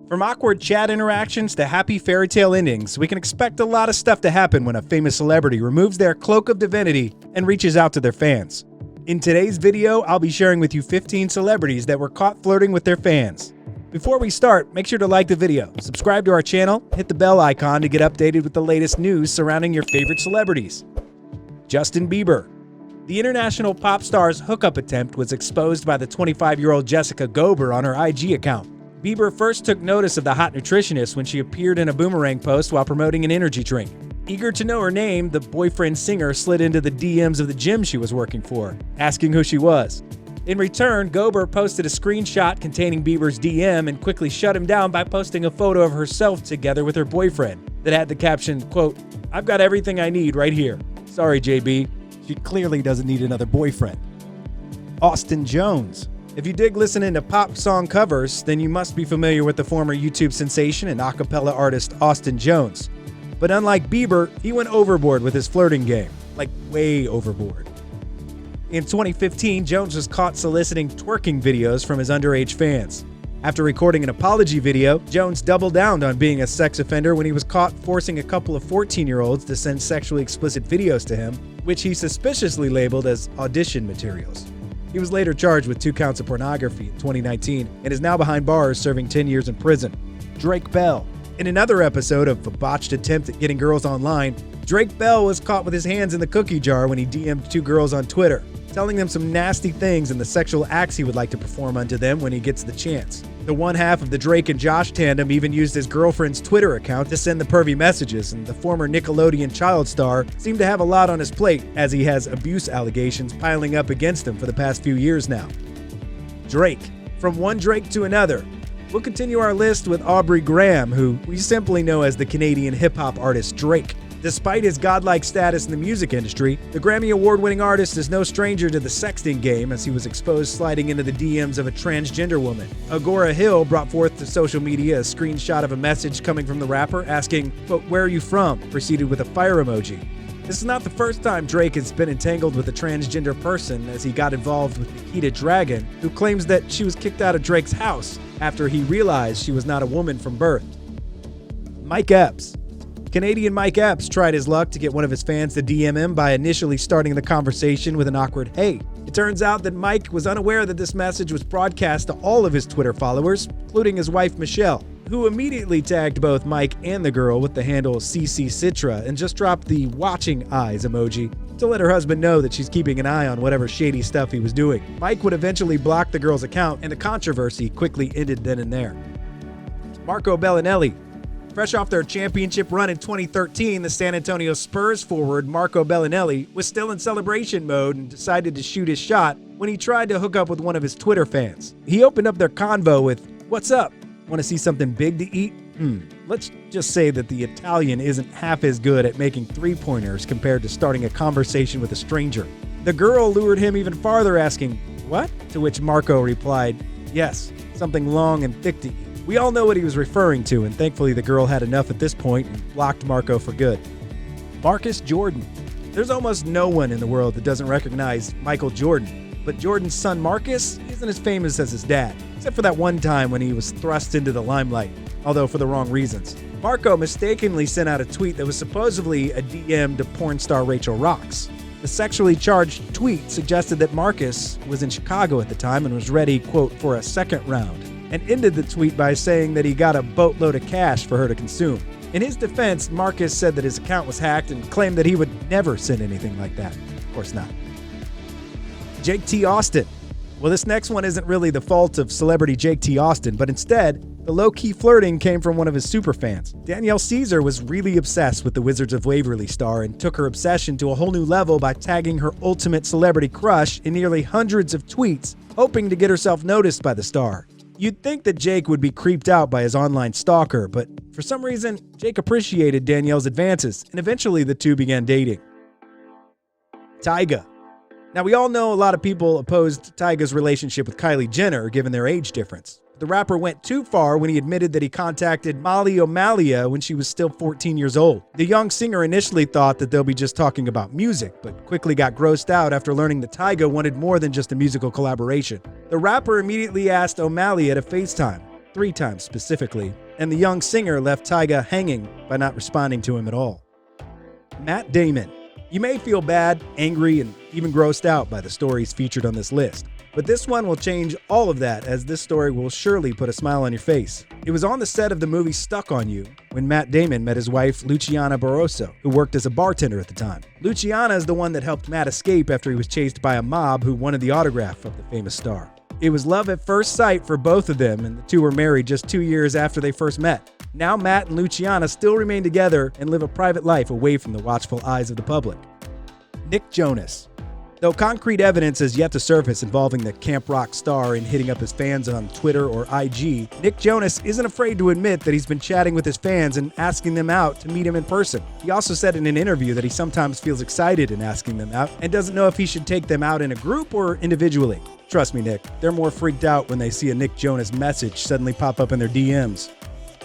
From awkward chat interactions to happy fairy tale endings, we can expect a lot of stuff to happen when a famous celebrity removes their cloak of divinity and reaches out to their fans. In today's video, I'll be sharing with you 15 celebrities that were caught flirting with their fans. Before we start, make sure to like the video, subscribe to our channel, hit the bell icon to get updated with the latest news surrounding your favorite celebrities. Justin Bieber. The international pop star's hookup attempt was exposed by the 25-year-old Jessica Gober on her IG account. Bieber first took notice of the hot nutritionist when she appeared in a boomerang post while promoting an energy drink. Eager to know her name, the boyfriend singer slid into the DMs of the gym she was working for, asking who she was. In return, Gober posted a screenshot containing Bieber's DM and quickly shut him down by posting a photo of herself together with her boyfriend that had the caption, quote, "I've got everything I need right here. Sorry, JB." She clearly doesn't need another boyfriend. Austin Jones. If you dig listening to pop song covers, then you must be familiar with the former YouTube sensation and acapella artist Austin Jones. But unlike Bieber, he went overboard with his flirting game, like way overboard. In 2015, Jones was caught soliciting twerking videos from his underage fans. After recording an apology video, Jones doubled down on being a sex offender when he was caught forcing a couple of 14-year-olds to send sexually explicit videos to him, which he suspiciously labeled as audition materials. He was later charged with 2 counts of pornography in 2019 and is now behind bars serving 10 years in prison. Drake Bell. In another episode of a botched attempt at getting girls online, Drake Bell was caught with his hands in the cookie jar when he DM'd 2 girls on Twitter, telling them some nasty things and the sexual acts he would like to perform unto them when he gets the chance. The one half of the Drake and Josh tandem even used his girlfriend's Twitter account to send the pervy messages, and the former Nickelodeon child star seemed to have a lot on his plate as he has abuse allegations piling up against him for the past few years now. Drake. From one Drake to another. We'll continue our list with Aubrey Graham, who we simply know as the Canadian hip-hop artist Drake. Despite his godlike status in the music industry, the Grammy Award-winning artist is no stranger to the sexting game as he was exposed sliding into the DMs of a transgender woman. Agora Hill brought forth to social media a screenshot of a message coming from the rapper asking, quote, "Where are you from?" preceded with a fire emoji. This is not the first time Drake has been entangled with a transgender person, as he got involved with Nikita Dragon, who claims that she was kicked out of Drake's house after he realized she was not a woman from birth. Mike Epps. Canadian Mike Epps tried his luck to get one of his fans to DM him by initially starting the conversation with an awkward "hey." It turns out that Mike was unaware that this message was broadcast to all of his Twitter followers, including his wife Michelle, who immediately tagged both Mike and the girl with the handle CC Citra and just dropped the watching eyes emoji to let her husband know that she's keeping an eye on whatever shady stuff he was doing. Mike would eventually block the girl's account, and the controversy quickly ended then and there. Marco Belinelli. Fresh off their championship run in 2013, the San Antonio Spurs forward Marco Belinelli was still in celebration mode and decided to shoot his shot when he tried to hook up with one of his Twitter fans. He opened up their convo with, "What's up? Want to see something big to eat?" Let's just say that the Italian isn't half as good at making three-pointers compared to starting a conversation with a stranger. The girl lured him even farther, asking, "What?" To which Marco replied, "Yes, something long and thick to eat." We all know what he was referring to, and thankfully the girl had enough at this point and blocked Marco for good. Marcus Jordan. There's almost no one in the world that doesn't recognize Michael Jordan, but Jordan's son Marcus isn't as famous as his dad, except for that one time when he was thrust into the limelight, although for the wrong reasons. Marco mistakenly sent out a tweet that was supposedly a DM to porn star Rachel Rox. The sexually charged tweet suggested that Marcus was in Chicago at the time and was ready, quote, for a second round, and ended the tweet by saying that he got a boatload of cash for her to consume. In his defense, Marcus said that his account was hacked and claimed that he would never send anything like that. Of course not. Jake T. Austin. Well, this next one isn't really the fault of celebrity Jake T. Austin, but instead, the low-key flirting came from one of his superfans. Danielle Caesar was really obsessed with the Wizards of Waverly star and took her obsession to a whole new level by tagging her ultimate celebrity crush in nearly hundreds of tweets, hoping to get herself noticed by the star. You'd think that Jake would be creeped out by his online stalker, but for some reason, Jake appreciated Danielle's advances, and eventually the two began dating. Tyga. Now, we all know a lot of people opposed Tyga's relationship with Kylie Jenner, given their age difference. The rapper went too far when he admitted that he contacted Molly O'Malia when she was still 14 years old. The young singer initially thought that they'll be just talking about music, but quickly got grossed out after learning that Tyga wanted more than just a musical collaboration. The rapper immediately asked O'Malia to FaceTime. 3 times specifically, and the young singer left Tyga hanging by not responding to him at all. Matt Damon. You may feel bad, angry, and even grossed out by the stories featured on this list, but this one will change all of that, as this story will surely put a smile on your face. It was on the set of the movie Stuck on You when Matt Damon met his wife Luciana Barroso, who worked as a bartender at the time. Luciana is the one that helped Matt escape after he was chased by a mob who wanted the autograph of the famous star. It was love at first sight for both of them, and the two were married just 2 years after they first met. Now Matt and Luciana still remain together and live a private life away from the watchful eyes of the public. Nick Jonas. Though concrete evidence has yet to surface involving the camp rock star in hitting up his fans on Twitter or IG, Nick Jonas isn't afraid to admit that he's been chatting with his fans and asking them out to meet him in person. He also said in an interview that he sometimes feels excited in asking them out and doesn't know if he should take them out in a group or individually. Trust me, Nick, they're more freaked out when they see a Nick Jonas message suddenly pop up in their DMs.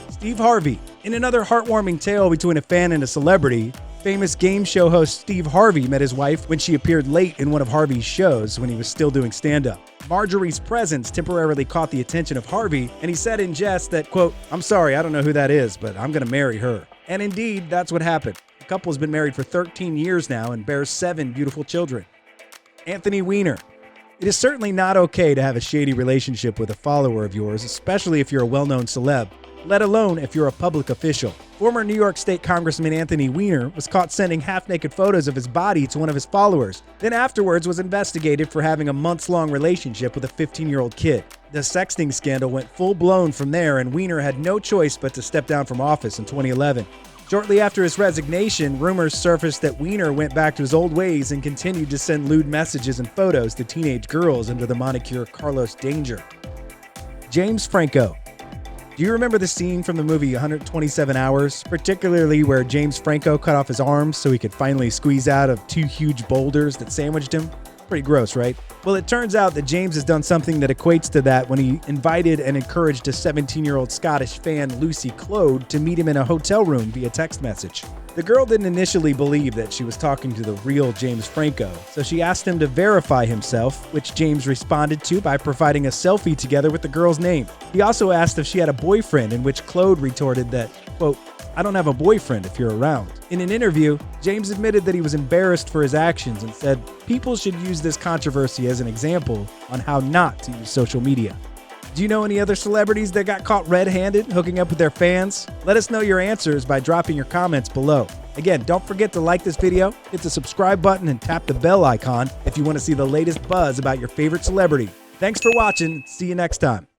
Steve Harvey. In another heartwarming tale between a fan and a celebrity, famous game show host Steve Harvey met his wife when she appeared late in one of Harvey's shows when he was still doing stand-up. Marjorie's presence temporarily caught the attention of Harvey, and he said in jest that, quote, "I'm sorry, I don't know who that is, but I'm gonna marry her." And indeed, that's what happened. The couple has been married for 13 years now and bears 7 beautiful children. Anthony Weiner. It is certainly not okay to have a shady relationship with a follower of yours, especially if you're a well-known celeb, let alone if you're a public official. Former New York State Congressman Anthony Weiner was caught sending half-naked photos of his body to one of his followers, then afterwards was investigated for having a months-long relationship with a 15-year-old kid. The sexting scandal went full-blown from there, and Weiner had no choice but to step down from office in 2011. Shortly after his resignation, rumors surfaced that Weiner went back to his old ways and continued to send lewd messages and photos to teenage girls under the moniker Carlos Danger. James Franco. Do you remember the scene from the movie 127 Hours, particularly where James Franco cut off his arms so he could finally squeeze out of 2 huge boulders that sandwiched him? Pretty gross, right? Well, it turns out that James has done something that equates to that when he invited and encouraged a 17-year-old Scottish fan, Lucy Claude, to meet him in a hotel room via text message. The girl didn't initially believe that she was talking to the real James Franco, so she asked him to verify himself, which James responded to by providing a selfie together with the girl's name. He also asked if she had a boyfriend, in which Claude retorted that, quote, "I don't have a boyfriend if you're around." In an interview, James admitted that he was embarrassed for his actions and said people should use this controversy as an example on how not to use social media. Do you know any other celebrities that got caught red-handed hooking up with their fans? Let us know your answers by dropping your comments below. Again, don't forget to like this video, hit the subscribe button, and tap the bell icon if you want to see the latest buzz about your favorite celebrity. Thanks for watching. See you next time.